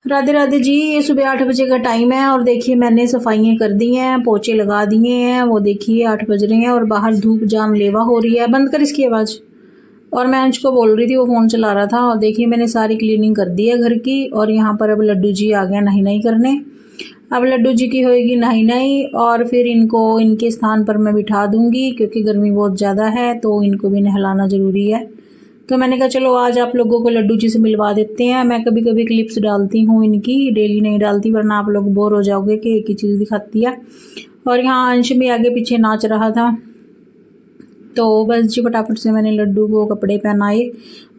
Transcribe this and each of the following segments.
राधे राधे जी। ये सुबह 8 बजे का टाइम है और देखिए मैंने सफाइयाँ कर दी हैं, पोछे लगा दिए हैं। वो देखिए 8 बज रहे हैं और बाहर धूप जानलेवा हो रही है। बंद कर इसकी आवाज़। और मैं अंश को बोल रही थी, वो फ़ोन चला रहा था। और देखिए मैंने सारी क्लीनिंग कर दी है घर की। और यहाँ पर अब लड्डू जी आ गए नहाई नहाई करने। अब लड्डू जी की होएगी नहाई नहाई और फिर इनको इनके स्थान पर मैं बिठा दूँगी, क्योंकि गर्मी बहुत ज़्यादा है तो इनको भी नहलाना ज़रूरी है। तो मैंने कहा चलो आज आप लोगों को लड्डू जी से मिलवा देते हैं। मैं कभी कभी क्लिप्स डालती हूँ इनकी, डेली नहीं डालती वरना आप लोग बोर हो जाओगे कि एक ही चीज़ दिखाती है। और यहाँ अंश भी आगे पीछे नाच रहा था। तो बस जी फटाफट से मैंने लड्डू को कपड़े पहनाए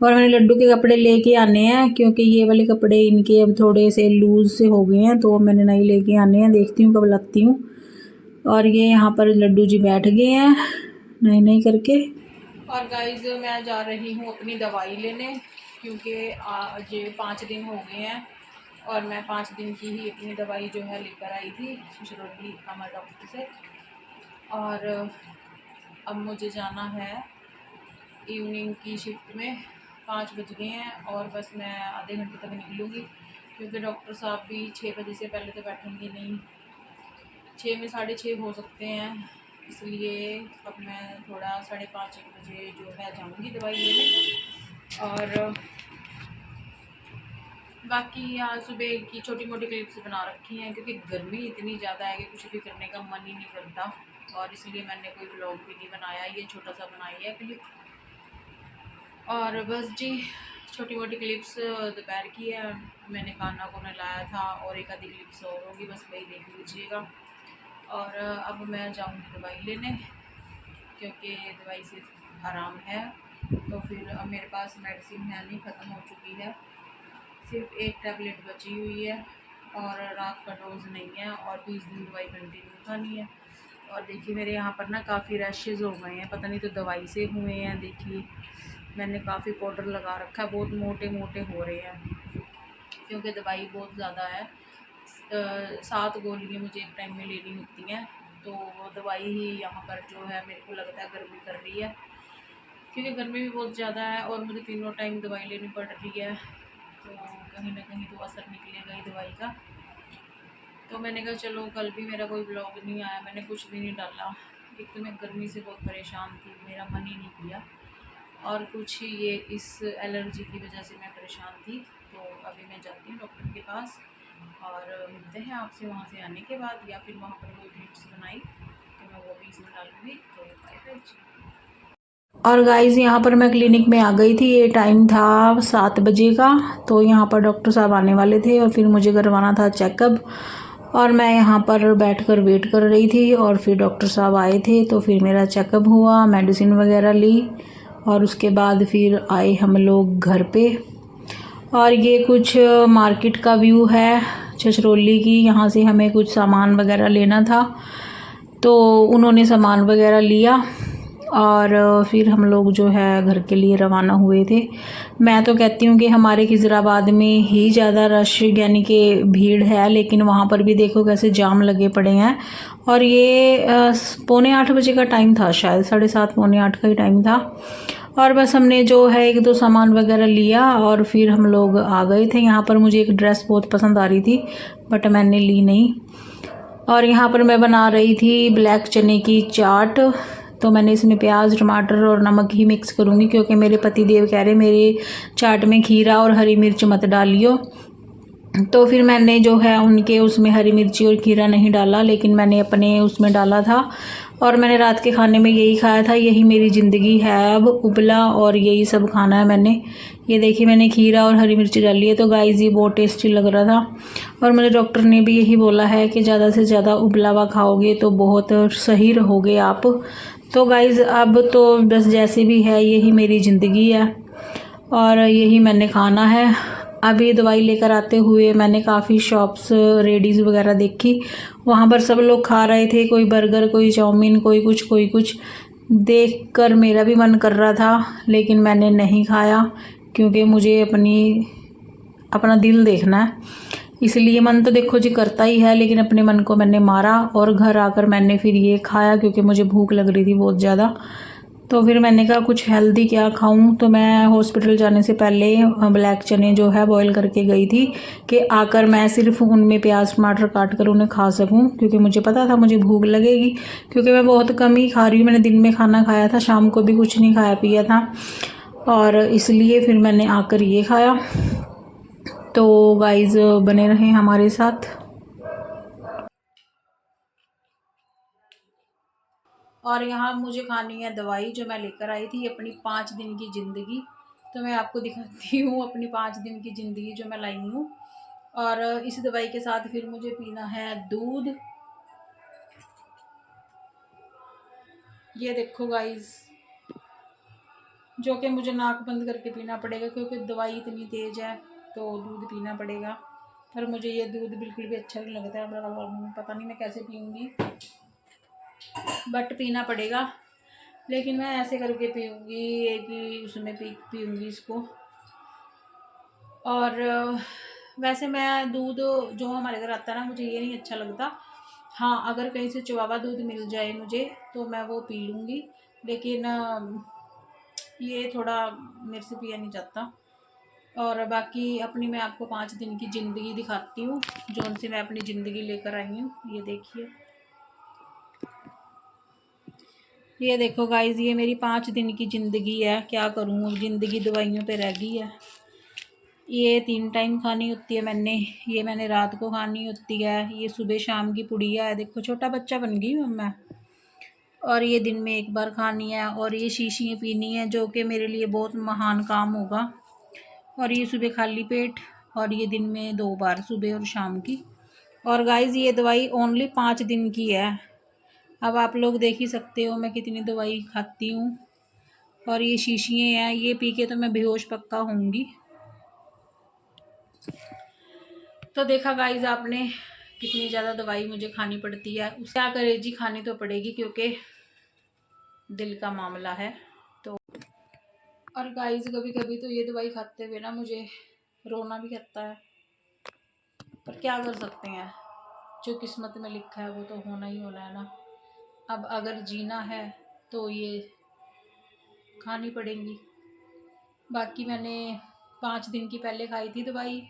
और मैंने लड्डू के कपड़े लेके आने हैं, क्योंकि ये वाले कपड़े इनके अब थोड़े से लूज़ से हो गए हैं तो मैंने नए लेके आने हैं। देखती हूँ कब लगती हूँ। और ये यहाँ पर लड्डू जी बैठ गए हैं नए नए करके। और गाइस मैं जा रही हूँ अपनी दवाई लेने, क्योंकि आज 5 दिन हो गए हैं और मैं 5 दिन की ही अपनी दवाई जो है लेकर आई थी छछरौली अमर डॉक्टर से। और अब मुझे जाना है इवनिंग की शिफ्ट में। 5 बज गए हैं और बस मैं आधे घंटे तक निकलूँगी, क्योंकि डॉक्टर साहब भी 6 बजे से पहले तो बैठेंगे नहीं। 6 में 6:30 हो सकते हैं, इसलिए अब मैं थोड़ा 5:30 1 बजे जो है जाऊंगी दवाई लेने। और बाकी आज सुबह की छोटी मोटी क्लिप्स बना रखी हैं, क्योंकि गर्मी इतनी ज़्यादा है कि कुछ भी करने का मन ही नहीं करता। और इसलिए मैंने कोई व्लॉग भी नहीं बनाया, ये छोटा सा बनाई है क्लिप। और बस जी छोटी मोटी क्लिप्स दोपहर की है। मैंने खाना को नहलाया था और एक आधी क्लिप्स और होगी, बस वही देख लीजिएगा। और अब मैं जाऊंगी दवाई लेने, क्योंकि दवाई से आराम है। तो फिर अब मेरे पास मेडिसिन है नहीं, ख़त्म हो चुकी है। सिर्फ एक टैबलेट बची हुई है और रात का डोज नहीं है और 20 दिन दवाई कंटिन्यू खानी है। और देखिए मेरे यहाँ पर ना काफ़ी रैशेज़ हो गए हैं, पता नहीं तो दवाई से हुए हैं। देखिए मैंने काफ़ी पाउडर लगा रखा है, बहुत मोटे मोटे हो रहे हैं, क्योंकि दवाई बहुत ज़्यादा है। 7 गोलियाँ मुझे एक टाइम में लेनी होती हैं। तो वो दवाई ही यहाँ पर जो है मेरे को लगता है गर्मी कर रही है, क्योंकि गर्मी भी बहुत ज़्यादा है और मुझे तीनों टाइम दवाई लेनी पड़ रही है। तो कहीं ना कहीं तो असर निकलेगा ही दवाई का। तो मैंने कहा चलो, कल भी मेरा कोई ब्लॉग नहीं आया, मैंने कुछ भी नहीं डाला। एक तो मैं गर्मी से बहुत परेशान थी, मेरा मन ही नहीं किया, और कुछ ये इस एलर्जी की वजह से मैं परेशान थी। तो अभी मैं जाती हूँ डॉक्टर के पास और मिलते हैं आपसे वहाँ से आने के बाद, या फिर वहाँ पर कोई क्लिप्स बनाई तो मैं वो भी इसमें डालूँगी। तो बाय बाय। और गाइज़ यहाँ पर मैं क्लिनिक में आ गई थी। ये टाइम था 7 बजे का। तो यहाँ पर डॉक्टर साहब आने वाले थे और फिर मुझे करवाना था चेकअप। और मैं यहाँ पर बैठकर वेट कर रही थी और फिर डॉक्टर साहब आए थे तो फिर मेरा चेकअप हुआ, मेडिसिन वगैरह ली और उसके बाद फिर आए हम लोग घर पे। और ये कुछ मार्केट का व्यू है छछरौली की। यहाँ से हमें कुछ सामान वगैरह लेना था तो उन्होंने सामान वगैरह लिया और फिर हम लोग जो है घर के लिए रवाना हुए थे। मैं तो कहती हूँ कि हमारे खिजराबाद में ही ज़्यादा रश यानी कि भीड़ है, लेकिन वहाँ पर भी देखो कैसे जाम लगे पड़े हैं। और ये 7:45 बजे का टाइम था, शायद 7:30 पौने 8 का ही टाइम था। और बस हमने जो है 1-2 सामान वगैरह लिया और फिर हम लोग आ गए थे। यहाँ पर मुझे एक ड्रेस बहुत पसंद आ रही थी बट मैंने ली नहीं। और यहाँ पर मैं बना रही थी ब्लैक चने की चाट। तो मैंने इसमें प्याज, टमाटर और नमक ही मिक्स करूँगी, क्योंकि मेरे पति देव कह रहे मेरे चाट में खीरा और हरी मिर्च मत डालियो। तो फिर मैंने जो है उनके उसमें हरी मिर्ची और खीरा नहीं डाला, लेकिन मैंने अपने उसमें डाला था। और मैंने रात के खाने में यही खाया था। यही मेरी ज़िंदगी है अब, उबला और यही सब खाना है मैंने। ये देखिए मैंने खीरा और हरी मिर्ची डाली है। तो गाइस ये बहुत टेस्टी लग रहा था और मेरे डॉक्टर ने भी यही बोला है कि ज़्यादा से ज़्यादा उबला हुआ खाओगे तो बहुत सही रहोगे आप। तो गाइस अब तो बस जैसे भी है यही मेरी ज़िंदगी है और यही मैंने खाना है। अभी दवाई लेकर आते हुए मैंने काफ़ी शॉप्स रेडीज़ वगैरह देखी, वहाँ पर सब लोग खा रहे थे, कोई बर्गर, कोई चाउमीन, कोई कुछ। देखकर मेरा भी मन कर रहा था, लेकिन मैंने नहीं खाया क्योंकि मुझे अपना दिल देखना है। इसलिए मन तो देखो जी करता ही है, लेकिन अपने मन को मैंने मारा और घर आकर मैंने फिर ये खाया क्योंकि मुझे भूख लग रही थी बहुत ज़्यादा। तो फिर मैंने कहा कुछ हेल्दी क्या खाऊं, तो मैं हॉस्पिटल जाने से पहले ब्लैक चने जो है बॉईल करके गई थी कि आकर मैं सिर्फ उनमें प्याज टमाटर काट कर उन्हें खा सकूं, क्योंकि मुझे पता था मुझे भूख लगेगी, क्योंकि मैं बहुत कम ही खा रही हूँ। मैंने दिन में खाना खाया था, शाम को भी कुछ नहीं खाया पिया था, और इसलिए फिर मैंने आकर ये खाया। तो गाइज़ बने रहें हमारे साथ। और यहाँ मुझे खानी है दवाई जो मैं लेकर आई थी अपनी 5 दिन की ज़िंदगी। तो मैं आपको दिखाती हूँ अपनी 5 दिन की ज़िंदगी जो मैं लाई हूँ। और इस दवाई के साथ फिर मुझे पीना है दूध। ये देखो गाइस, जो कि मुझे नाक बंद करके पीना पड़ेगा क्योंकि दवाई इतनी तेज़ है, तो दूध पीना पड़ेगा। पर मुझे ये दूध बिल्कुल भी अच्छा नहीं लगता है, पता नहीं मैं कैसे पीऊँगी, बट पीना पड़ेगा। लेकिन मैं ऐसे करके पीऊँगी, एक ही उसमें पीऊँगी इसको। और वैसे मैं दूध जो हमारे घर आता है ना, मुझे ये नहीं अच्छा लगता। हाँ, अगर कहीं से चुवावा दूध मिल जाए मुझे तो मैं वो पी लूँगी, लेकिन ये थोड़ा मेरे से पिया नहीं जाता। और बाकी अपनी मैं आपको 5 दिन की ज़िंदगी दिखाती हूँ, जो उनसे मैं अपनी ज़िंदगी लेकर आई हूँ। ये देखिए, ये देखो गाइज़, ये मेरी 5 दिन की ज़िंदगी है। क्या करूँ, ज़िंदगी दवाइयों पे रह गई है। ये 3 टाइम खानी होती है मैंने, ये मैंने रात को खानी होती है, ये सुबह शाम की पुड़िया है। देखो छोटा बच्चा बन गई हूँ मैं। और ये दिन में एक बार खानी है, और ये शीशियाँ पीनी है, जो कि मेरे लिए बहुत महान काम होगा। और ये सुबह खाली पेट, और ये दिन में 2 बार, सुबह और शाम की। और गाइज़ ये दवाई ओनली 5 दिन की है। अब आप लोग देख ही सकते हो मैं कितनी दवाई खाती हूँ। और ये शीशियाँ हैं, ये पी के तो मैं बेहोश पक्का होंगी। तो देखा गाइज आपने कितनी ज़्यादा दवाई मुझे खानी पड़ती है। उसे क्या करे जी, खानी तो पड़ेगी क्योंकि दिल का मामला है। तो और गाइज कभी कभी तो ये दवाई खाते हुए ना मुझे रोना भी आता है, पर क्या कर सकते हैं, जो किस्मत में लिखा है वो तो होना ही होना है ना। अब अगर जीना है तो ये खानी पड़ेंगी। बाकी मैंने 5 दिन की पहले खाई थी दवाई,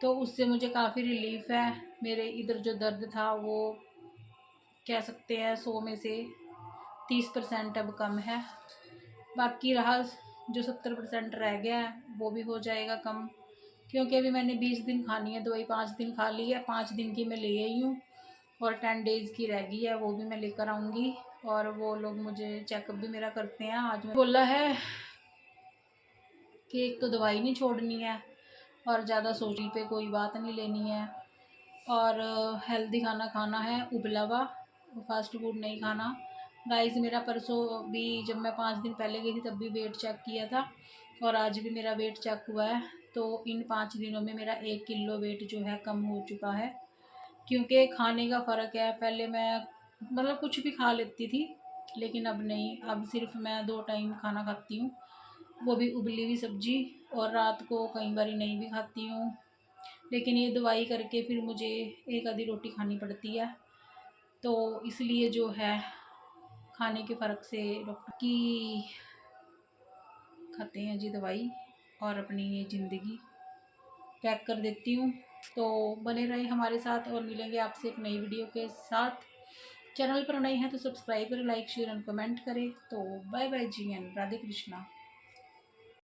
तो उससे मुझे काफ़ी रिलीफ है। मेरे इधर जो दर्द था वो कह सकते हैं 100 में से 30% अब कम है। बाकी रहा जो 70% रह गया है वो भी हो जाएगा कम, क्योंकि अभी मैंने 20 दिन खानी है दवाई, 5 दिन खा ली है। 5 दिन की मैं ले आई हूँ, और 10 डेज़ की रह गई है, वो भी मैं लेकर आऊँगी। और वो लोग मुझे चेकअप भी मेरा करते हैं। आज मैं बोला है कि एक तो दवाई नहीं छोड़नी है, और ज़्यादा सोची पे कोई बात नहीं लेनी है, और हेल्दी खाना खाना है, उबला हुआ फास्ट फूड नहीं खाना। गाइस मेरा परसों भी जब मैं 5 दिन पहले गई थी तब भी वेट चेक किया था, और आज भी मेरा वेट चेक हुआ है। तो इन 5 दिनों में मेरा 1 किलो वेट जो है कम हो चुका है, क्योंकि खाने का फ़र्क है। पहले मैं मतलब कुछ भी खा लेती थी, लेकिन अब नहीं, अब सिर्फ मैं 2 टाइम खाना खाती हूँ, वो भी उबली हुई सब्जी, और रात को कई बार नहीं भी खाती हूँ। लेकिन ये दवाई करके फिर मुझे एक आधी रोटी खानी पड़ती है, तो इसलिए जो है खाने के फ़र्क से डॉक्टर की खाते हैं जी दवाई, और अपनी ये ज़िंदगी पैक कर देती हूँ। तो बने रहे हमारे साथ, और मिलेंगे आपसे एक नई वीडियो के साथ। चैनल पर नए हैं तो सब्सक्राइब करें, लाइक शेयर एंड कमेंट करें। तो bye bye ji, and Radhe Krishna.